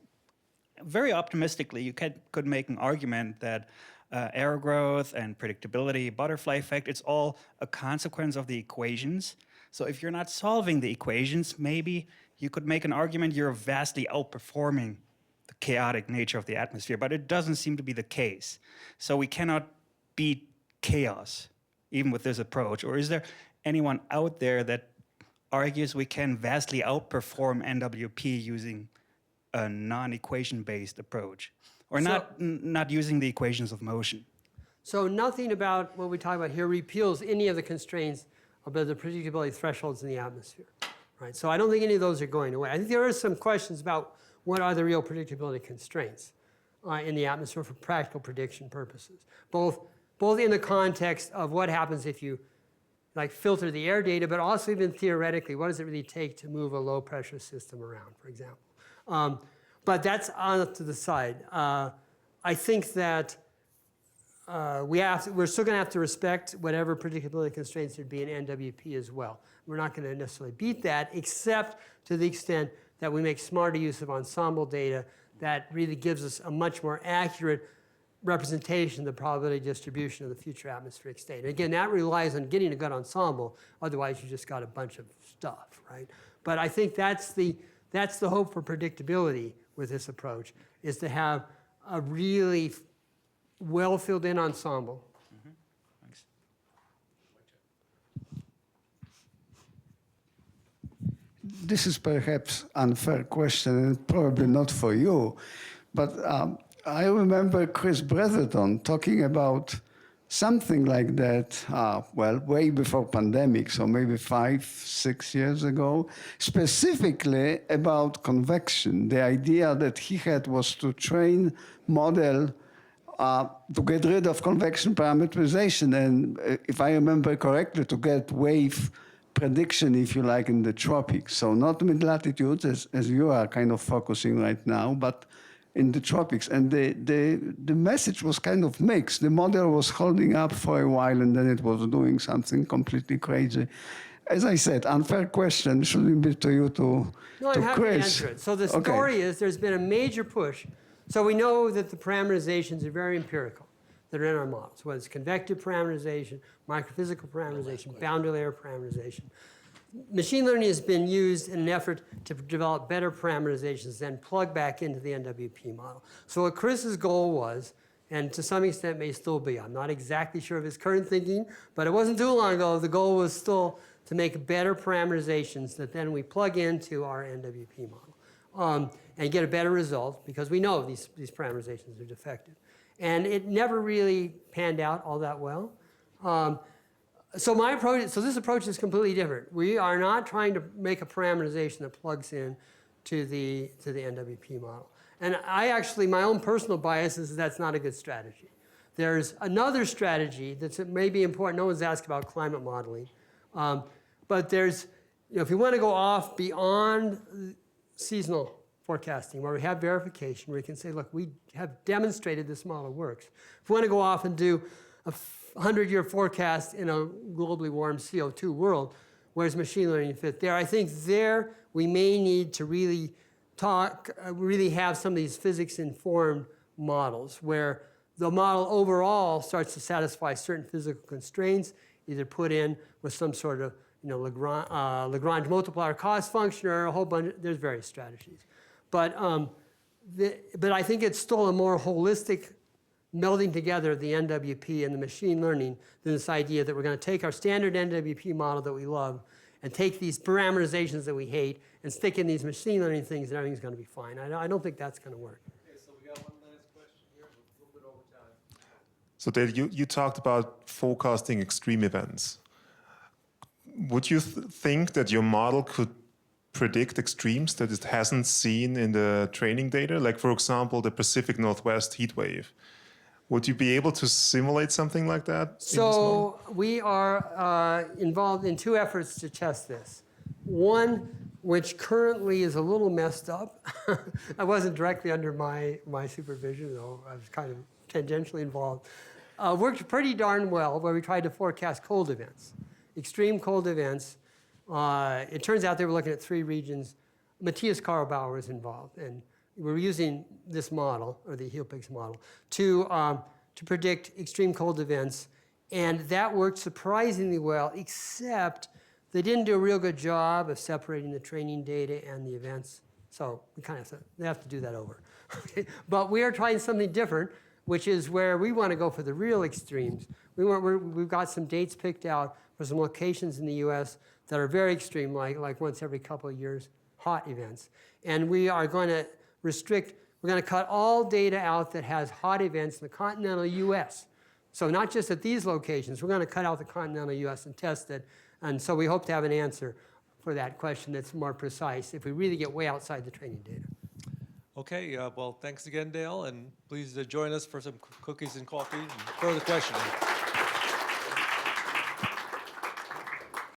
very optimistically, you could make an argument that error growth and predictability, butterfly effect, it's all a consequence of the equations. So if you're not solving the equations, maybe you could make an argument you're vastly outperforming the chaotic nature of the atmosphere, but it doesn't seem to be the case. So we cannot beat chaos, even with this approach. Or is there anyone out there that argues we can vastly outperform NWP using a non-equation-based approach, or not using the equations of motion? So nothing about what we talk about here repeals any of the constraints about the predictability thresholds in the atmosphere, right? So I don't think any of those are going away. I think there are some questions about what are the real predictability constraints in the atmosphere for practical prediction purposes, both in the context of what happens if you filter the air data, but also even theoretically, what does it really take to move a low pressure system around, for example. But that's on to the side. I think that we're still going to have to respect whatever predictability constraints there'd be in NWP as well. We're not going to necessarily beat that, except to the extent that we make smarter use of ensemble data that really gives us a much more accurate representation of the probability distribution of the future atmospheric state. Again, that relies on getting a good ensemble. Otherwise, you just got a bunch of stuff, right? But I think that's the hope for predictability with this approach, is to have a really well filled in ensemble. Thanks. This is perhaps unfair question and probably not for you, but I remember Chris Bretherton talking about something like that, way before pandemic, so maybe 5-6 years ago, specifically about convection. The idea that he had was to train model to get rid of convection parameterization, and if I remember correctly, to get wave prediction, if you like, in the tropics. So not mid-latitudes, as you are kind of focusing right now, but in the tropics. And the message was kind of mixed. The model was holding up for a while, and then it was doing something completely crazy. As I said, unfair question shouldn't be to you, to No, I'm happy to Chris. answer it. So the story is there's been a major push. So we know that the parameterizations are very empirical that are in our models, whether it's convective parameterization, microphysical parameterization, boundary layer parameterization. Machine learning has been used in an effort to develop better parameterizations, then plug back into the NWP model. So what Chris's goal was, and to some extent may still be, I'm not exactly sure of his current thinking, but it wasn't too long ago, the goal was still to make better parameterizations that then we plug into our NWP model and get a better result, because we know these parameterizations are defective. And it never really panned out all that well. So this approach is completely different. We are not trying to make a parameterization that plugs in to the NWP model. And my own personal bias is that's not a good strategy. There's another strategy that's maybe important. No one's asked about climate modeling. But there's, if you want to go off beyond seasonal forecasting, where we have verification, where we can say, look, we have demonstrated this model works. If we want to go off and do a 100-year forecast in a globally warm CO2 world, where's machine learning fit there? I think there we may need to really really have some of these physics-informed models where the model overall starts to satisfy certain physical constraints, either put in with some sort of Lagrange multiplier cost function or a whole bunch. There's various strategies, but I think it's still a more holistic melding together of the NWP and the machine learning than this idea that we're going to take our standard NWP model that we love and take these parameterizations that we hate and stick in these machine learning things and everything's going to be fine. I don't think that's going to work. Okay, so we got one last question here, a little bit over time. So Dale, you talked about forecasting extreme events. Would you think that your model could predict extremes that it hasn't seen in the training data? Like, for example, the Pacific Northwest heat wave. Would you be able to simulate something like that? In this model? So we are involved in two efforts to test this. One, which currently is a little messed up. I wasn't directly under my supervision, though I was kind of tangentially involved. Worked pretty darn well, where we tried to forecast cold events, extreme cold events. It turns out they were looking at 3 regions. Matthias Karlbauer was involved, and we're using this model, or the HEALPIX model, to predict extreme cold events. And that worked surprisingly well, except they didn't do a real good job of separating the training data and the events. So we kind of said, they have to do that over. But we are trying something different, which is where we want to go for the real extremes. We've got some dates picked out for some locations in the US that are very extreme, like once every couple of years, hot events. And we are going to restrict, we're going to cut all data out that has hot events in the continental US. So not just at these locations, we're going to cut out the continental US and test it. And so we hope to have an answer for that question that's more precise if we really get way outside the training data. Okay, well, thanks again, Dale, and please join us for some cookies and coffee and further questioning.